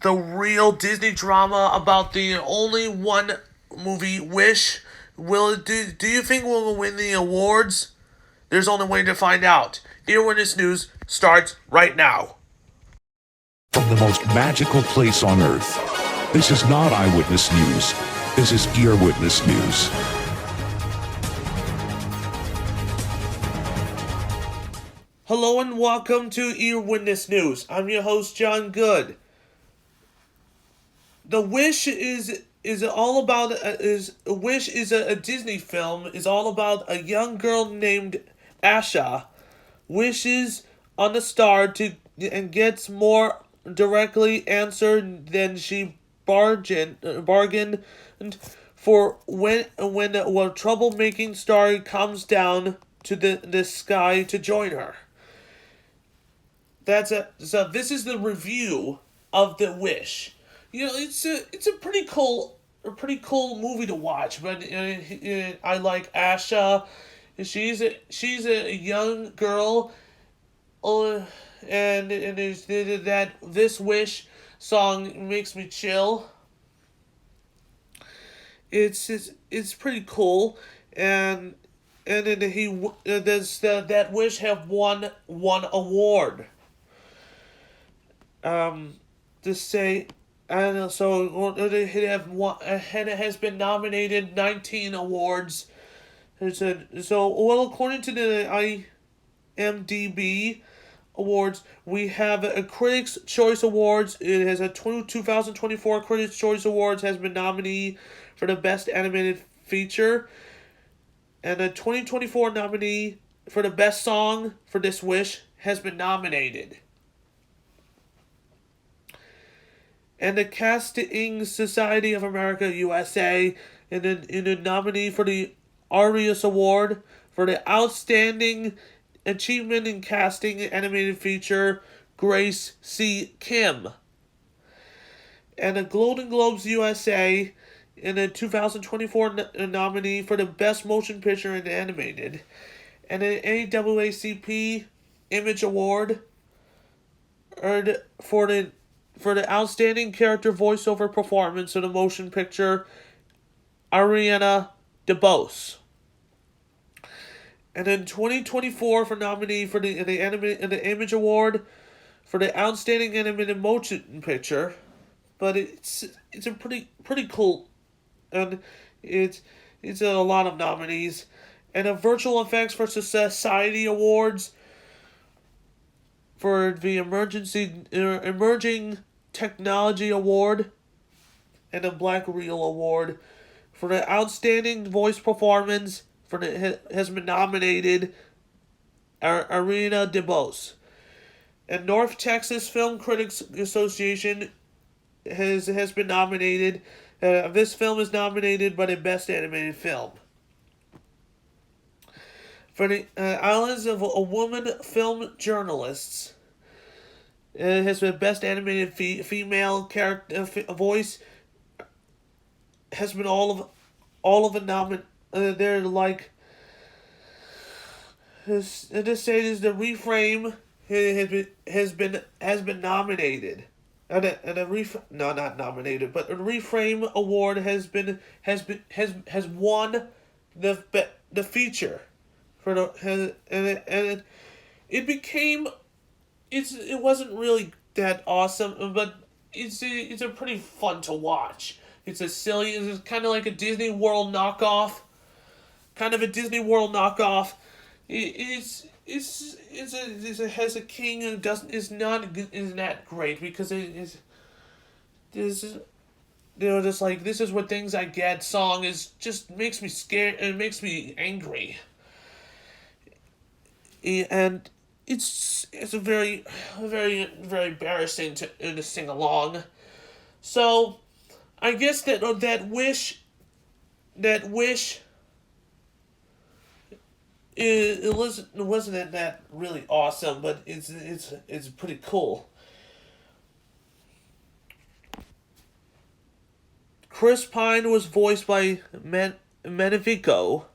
the real Disney drama about the only one movie, Wish? Do you think we'll win the awards? There's only way to find out. Earwitness News starts right now. From the most magical place on earth. This is not Eyewitness News. This is Earwitness News. Hello and welcome to Earwitness News. I'm your host, John Good. The Wish is all about Wish is a Disney film. Is all about a young girl named Asha wishes on a star and gets more directly answered than she bargained for when a troublemaking star comes down to the sky to join her. So this is the review of The Wish. You know, it's a pretty cool movie to watch. But I like Asha. She's a young girl, and there's that This Wish song makes me chill. It's pretty cool, and then that Wish have won one award. To say, and so it has been nominated 19 awards. According to the IMDb awards, we have a Critics' Choice Awards. It has a 2024 Critics' Choice Awards has been nominee for the Best Animated Feature, and a 2024 nominee for the Best Song for This Wish has been nominated. And the Casting Society of America USA in the nominee for the Arias Award for the Outstanding Achievement in Casting Animated Feature, Grace C. Kim. And the Golden Globes USA in the 2024 nominee for the Best Motion Picture in Animated. And the AAACP Image Award for the Outstanding Character Voiceover Performance in a Motion Picture, Ariana DeBose. And then 2024 for nominee for the Image Award for the Outstanding Animated Motion Picture, but it's a pretty cool, and it's a lot of nominees, and a Virtual Effects for Society Awards for the Emerging Technology Award, and a Black Reel Award for the Outstanding Voice Performance has been nominated Ariana DeBose. And North Texas Film Critics Association has been nominated. This film is nominated by the Best Animated Film. For the Islands of a Woman Film Journalists, it has been Best Animated Female Character Voice. Has been all of the they're like. This is the Reframe has been nominated. Not nominated, but the Reframe Award has won the feature for it wasn't really that awesome, but it's a pretty fun to watch. It's kind of like a Disney World knockoff. It has a king who isn't that great because just like This Is What Things I Get song just makes me scared and makes me angry. And it's a very, very, very embarrassing to sing along. So I guess that wish it wasn't that really awesome, but it's pretty cool. Chris Pine was voiced by Manifico,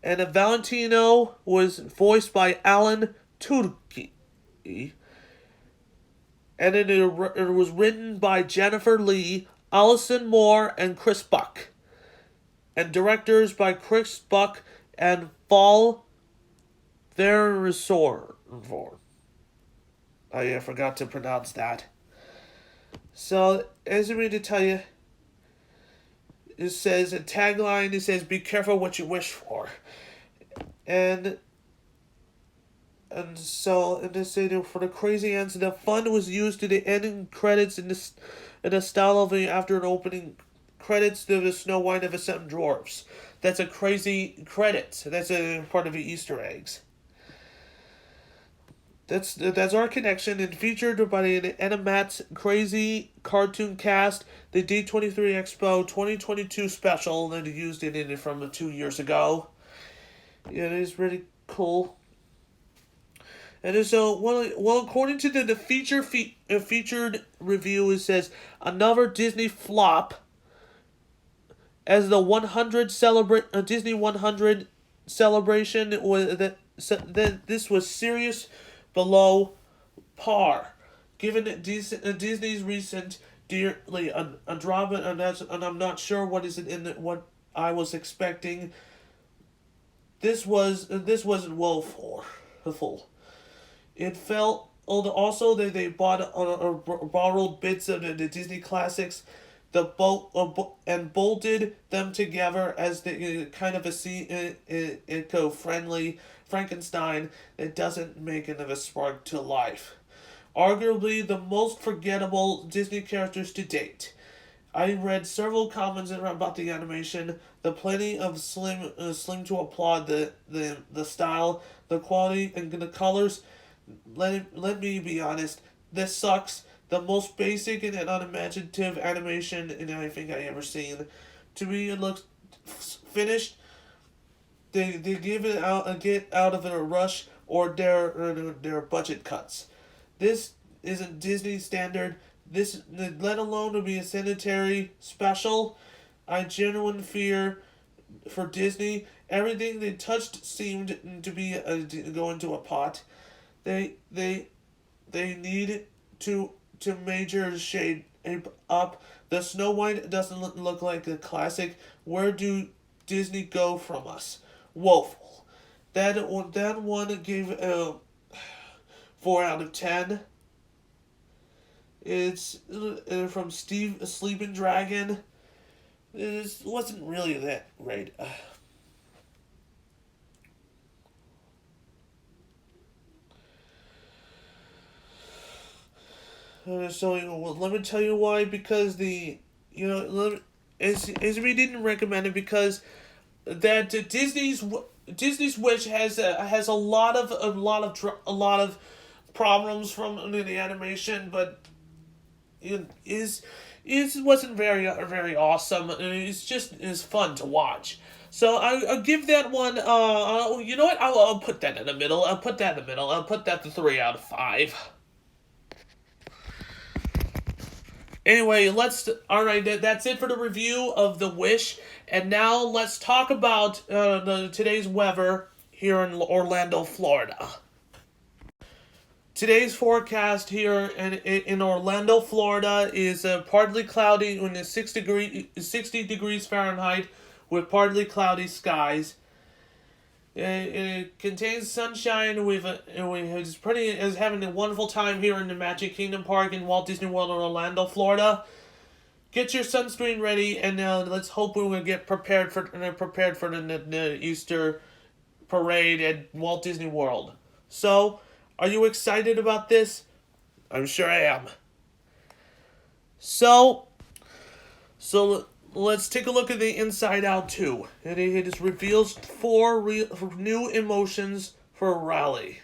and Valentino was voiced by Alan Tudyk. and it was written by Jennifer Lee, Allison Moore, and Chris Buck, and directors by Chris Buck and Paul Verisor. I forgot to pronounce that. So, as I mean to tell you, it says a tagline. It says, "Be careful what you wish for," and this for the crazy ends, the fund was used to the ending credits in the style of after an opening credits to the Snow White and the Seven Dwarfs. That's a crazy credit. That's a part of the Easter eggs. That's our connection, and featured by the Animat's crazy cartoon cast, the D23 Expo 2022 special that used it in it from 2 years ago. Yeah, it is really cool. And so, according to the featured review, it says another Disney flop as the 100 Disney 100 celebration was that this was serious below par, given Disney's recent dearly a drama, and I'm not sure what is it in what I was expecting. This wasn't woeful. It felt also that they bought or borrowed bits of the Disney classics, and bolted them together as the kind of a eco-friendly Frankenstein that doesn't make it of a spark to life. Arguably the most forgettable Disney characters to date. I read several comments about the animation. The plenty of slim to applaud the style, the quality, and the colors. Let me be honest. This sucks. The most basic and unimaginative animation in anything I ever seen. To me, it looks finished. They give it out get out of it a rush or their budget cuts. This isn't Disney standard. This, let alone to be a sanitary special. I genuine fear for Disney. Everything they touched seemed to be go into a pot. They need to major shade up. The Snow White doesn't look like a classic. Where do Disney go from us? Woeful. That one gave a 4 out of 10. It's from Steve Sleeping Dragon. It wasn't really that great. Let me tell you why. Because as we didn't recommend it because that Disney's Wish has a lot of problems from the animation, but it wasn't very awesome. It's fun to watch. So I'll give that one. You know what? I'll put that in the middle. I'll put that in the middle. I'll put that to 3 out of 5. Anyway, all right. That's it for the review of The Wish, and now let's talk about today's weather here in Orlando, Florida. Today's forecast here in Orlando, Florida is partly cloudy in the 60 degrees Fahrenheit with partly cloudy skies. It contains sunshine with is having a wonderful time here in the Magic Kingdom Park in Walt Disney World in Orlando, Florida. Get your sunscreen ready, and let's hope we will get prepared for the Easter parade at Walt Disney World. So, are you excited about this? I'm sure I am. So let's take a look at the Inside Out 2. It reveals 4 new emotions for Raleigh.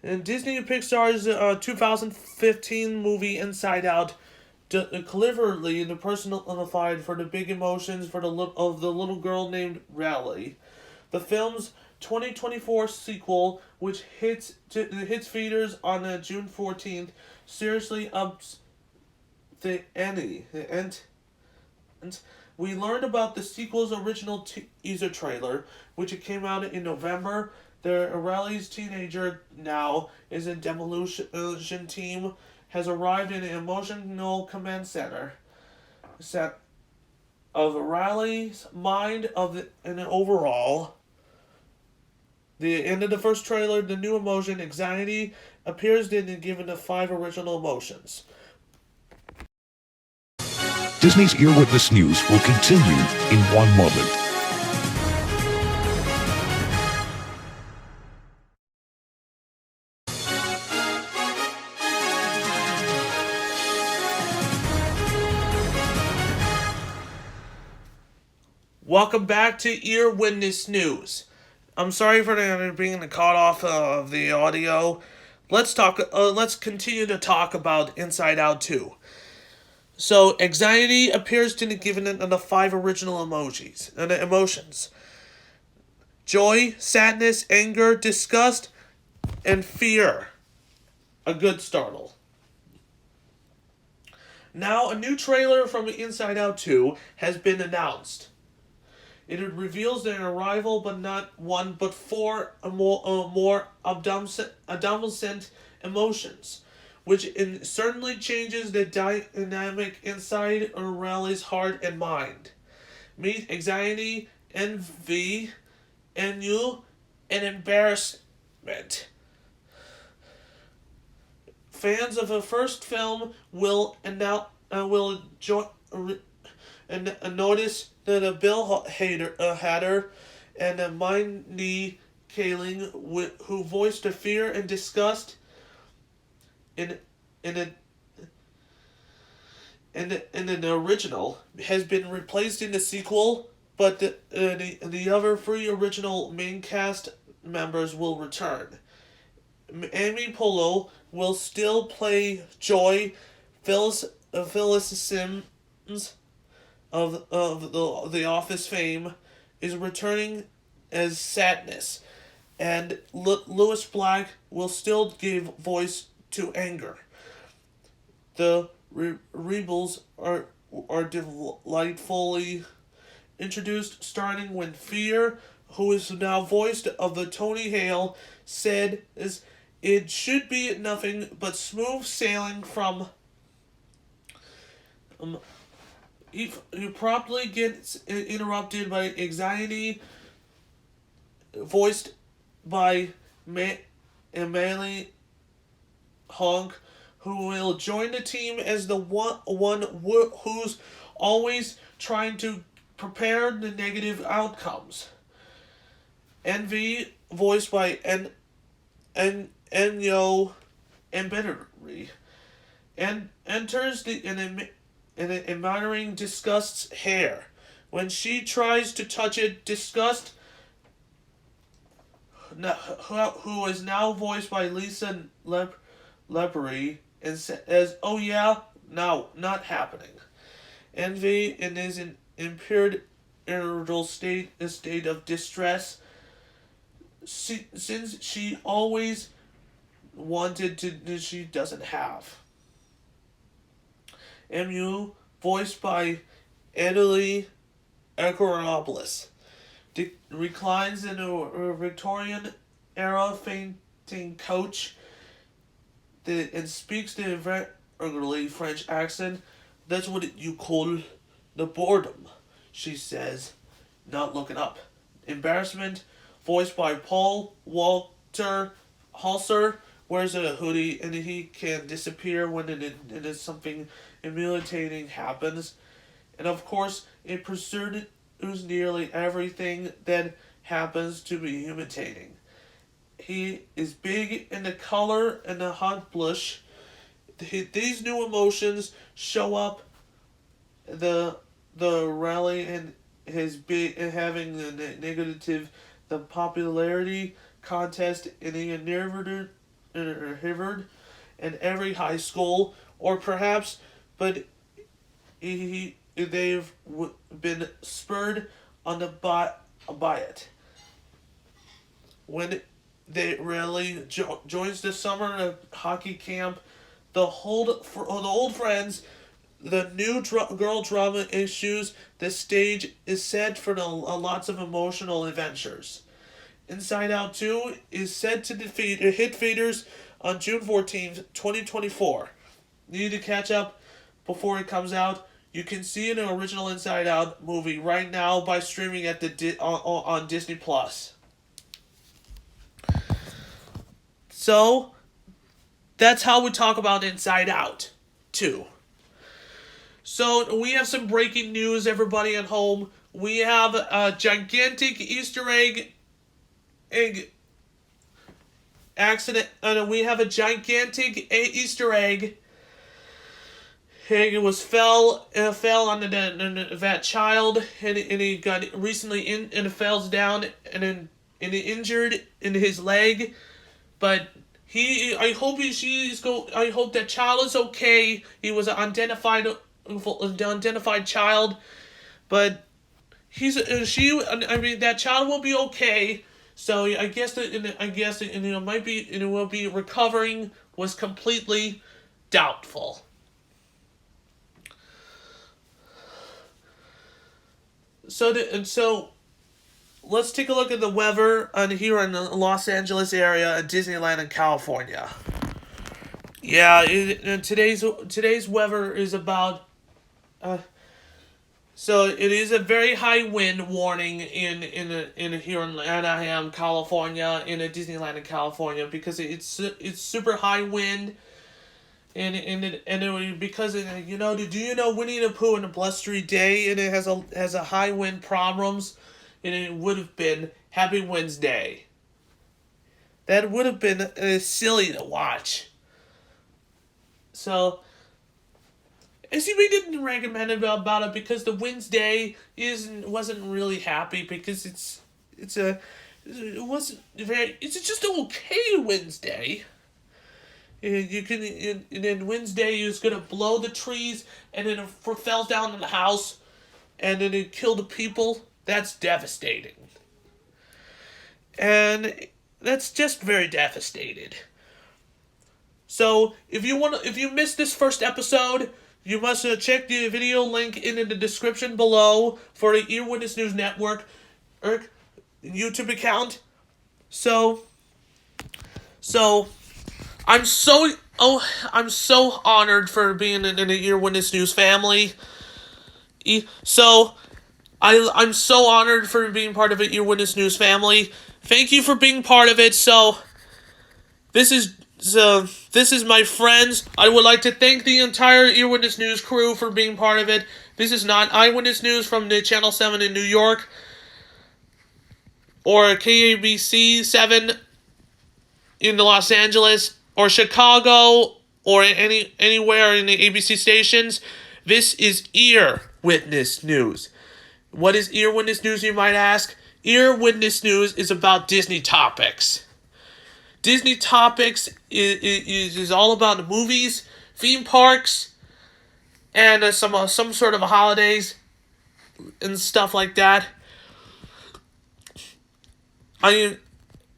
And Disney and Pixar's 2015 movie Inside Out cleverly personified for the big emotions of the little girl named Raleigh. The film's 2024 sequel, which hits theaters on June 14th, seriously ups the ante. And we learned about the sequel's original teaser trailer, which came out in November. The rally's teenager now is a demolition team has arrived in an emotional command center set of Riley's mind of the, and overall. The end of the first trailer, the new emotion, anxiety, appears in given the 5 original emotions. Disney's Earwitness News will continue in 1 moment. Welcome back to Earwitness News. I'm sorry for being caught off of the audio. Let's talk. Let's continue to talk about Inside Out 2. So, anxiety appears to be given in the 5 original emotions: joy, sadness, anger, disgust, and fear. A good startle. Now, a new trailer from Inside Out 2 has been announced. It reveals an arrival, but not one, but 4 more adolescent emotions, which certainly changes the dynamic inside Riley's heart and mind. Meet anxiety, envy, ennui, and embarrassment. Fans of the first film will notice that Bill Hader and Mindy Kaling, who voiced the fear and disgust in in a, in the original, has been replaced in the sequel, but the other 3 original main cast members will return. Amy Polo will still play Joy. Phyllis Sims of the Office fame is returning as Sadness, and Lewis Black will still give voice to anger. The rebels are delightfully introduced, starting when Fear, who is now voiced of the Tony Hale, said it should be nothing but smooth sailing from. He promptly gets interrupted by anxiety, voiced by Emily Honk, who will join the team as the one who's always trying to prepare the negative outcomes. Envy, voiced by Enyo Embeddery, and enters and admiring Disgust's hair. When she tries to touch it, Disgust, who is now voiced by Lisa Lepery, and says, "Oh yeah, no, not happening." Envy and is an impaired irritable state of distress, since she always wanted to, she doesn't have. MU, voiced by Adelie Acropolis, reclines in a Victorian era fainting coach and speaks the irregularly French accent. "That's what you call the boredom," she says, not looking up. Embarrassment, voiced by Paul Walter Halser, wears a hoodie and he can disappear when it is something humiliating happens. And of course, it pursues nearly everything that happens to be humiliating. He is big in the color and the hot blush. These new emotions show up the rally and his big and having the negative the popularity contest in a Harvard and every high school, or perhaps, but they've been spurred on by it. When they really joins the summer hockey camp, the old friends, the new girl drama issues, the stage is set for lots of emotional adventures. Inside Out 2 is set to hit theaters on June 14th, 2024. You need to catch up before it comes out. You can see an original Inside Out movie right now by streaming at on Disney Plus. So, that's how we talk about Inside Out 2. So, we have some breaking news, everybody at home. We have a gigantic Easter egg accident. We have a gigantic Easter egg. It was fell on that child, and he got recently and it falls down and he injured in his leg, but I hope that child is okay. He was an unidentified child, but that child will be okay. So I guess it will be recovering was completely doubtful. So let's take a look at the weather here in the Los Angeles area at Disneyland in California. Yeah, today's weather is about. So it is a very high wind warning in here in Anaheim, California, in a Disneyland in California, because it's super high wind. Because do you know Winnie the Pooh and a blustery day, and it has a high wind problems, and it would have been Happy Wednesday. That would have been silly to watch. So, SUV didn't recommend about it because the Wednesday wasn't really happy, because it's just an okay Wednesday. You can, and then Wednesday is gonna blow the trees, and then it fell down in the house, and then it killed the people. That's devastating, and that's just very devastated. So if you missed this first episode, you must check the video link in the description below for the Earwitness News Network YouTube account. So. I'm so honored for being in the Earwitness News family. So, I'm so honored for being part of the Earwitness News family. Thank you for being part of it. So, this is my friends. I would like to thank the entire Earwitness News crew for being part of it. This is not Eyewitness News from the Channel 7 in New York, or KABC 7 in Los Angeles, or Chicago, or anywhere in the ABC stations. This is Earwitness News. What is Earwitness News, you might ask? Earwitness News is about Disney topics. Disney topics is all about movies, theme parks, and some sort of holidays and stuff like that.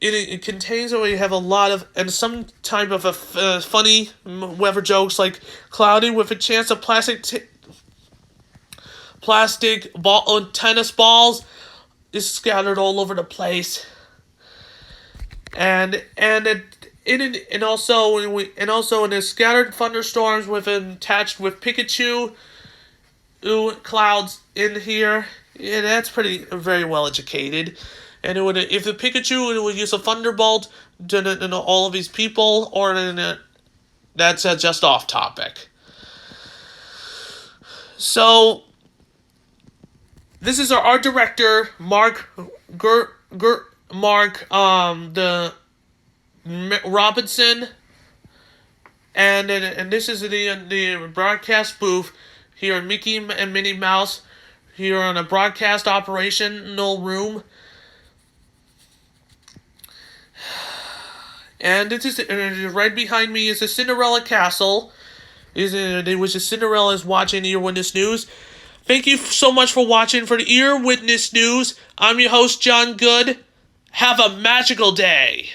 It contains, or we have a lot of, and some type of a funny weather jokes, like cloudy with a chance of plastic ball tennis balls is scattered all over the place, and also in the scattered thunderstorms attached with Pikachu clouds in here. Yeah, that's very well educated. And if the Pikachu would use a thunderbolt to all of these people, or that's just off topic. So this is our art director, Mark Robinson, and this is the broadcast booth here in Mickey and Minnie Mouse, here on a broadcast operational room. And it is right behind me is the Cinderella Castle. Which is Cinderella's watching Earwitness News. Thank you so much for watching for the Earwitness News. I'm your host, John Good. Have a magical day.